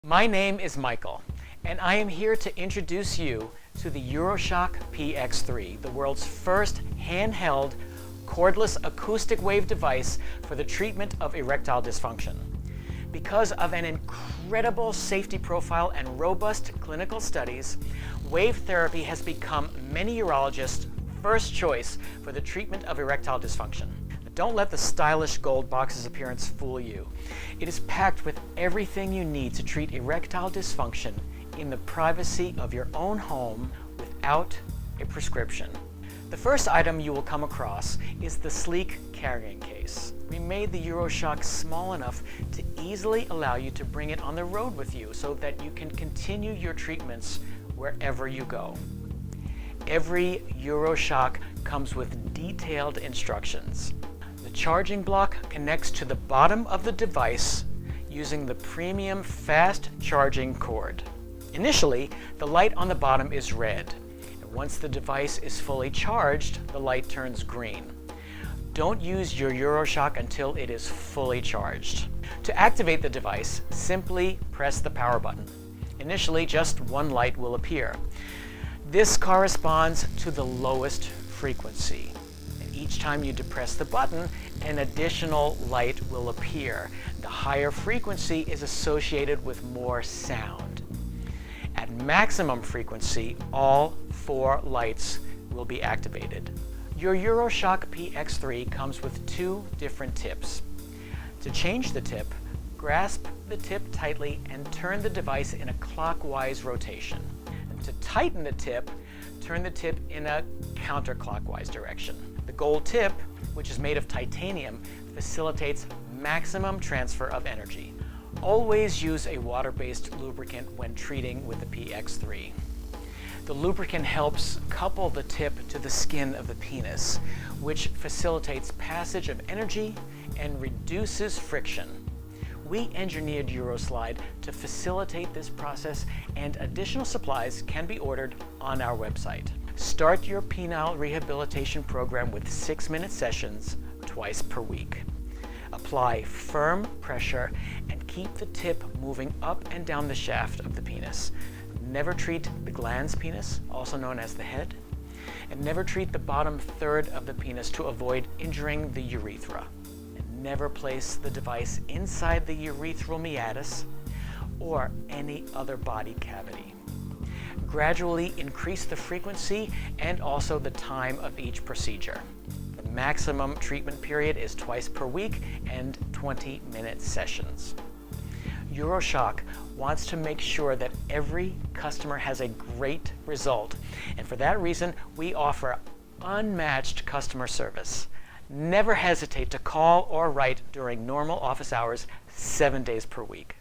My name is Michael, and I am here to introduce you to the Uroshock PX3, the world's first handheld, cordless acoustic wave device for the treatment of erectile dysfunction. Because of an incredible safety profile and robust clinical studies, wave therapy has become many urologists' first choice for the treatment of erectile dysfunction. Don't let the stylish gold box's appearance fool you. It is packed with everything you need to treat erectile dysfunction in the privacy of your own home without a prescription. The first item you will come across is the sleek carrying case. We made the Uroshock small enough to easily allow you to bring it on the road with you so that you can continue your treatments wherever you go. Every Uroshock comes with detailed instructions. The charging block connects to the bottom of the device using the premium fast charging cord. Initially, the light on the bottom is red. Once the device is fully charged, the light turns green. Don't use your Uroshock until it is fully charged. To activate the device, simply press the power button. Initially, just one light will appear. This corresponds to the lowest frequency. And each time you depress the button, an additional light will appear. The higher frequency is associated with more sound. At maximum frequency, all 4 lights will be activated. Your Uroshock PX3 comes with 2 different tips. To change the tip, grasp the tip tightly and turn the device in a clockwise rotation. And to tighten the tip, turn the tip in a counterclockwise direction. The gold tip, which is made of titanium, facilitates maximum transfer of energy. Always use a water-based lubricant when treating with the PX3. The lubricant helps couple the tip to the skin of the penis, which facilitates passage of energy and reduces friction. We engineered Uroslide to facilitate this process, and additional supplies can be ordered on our website. Start your penile rehabilitation program with 6-minute sessions twice per week. Apply firm pressure and keep the tip moving up and down the shaft of the penis. Never treat the glans penis, also known as the head, and never treat the bottom third of the penis to avoid injuring the urethra. And never place the device inside the urethral meatus or any other body cavity. Gradually increase the frequency and also the time of each procedure. The maximum treatment period is twice per week and 20-minute sessions. Uroshock wants to make sure that every customer has a great result, and for that reason, we offer unmatched customer service. Never hesitate to call or write during normal office hours 7 days per week.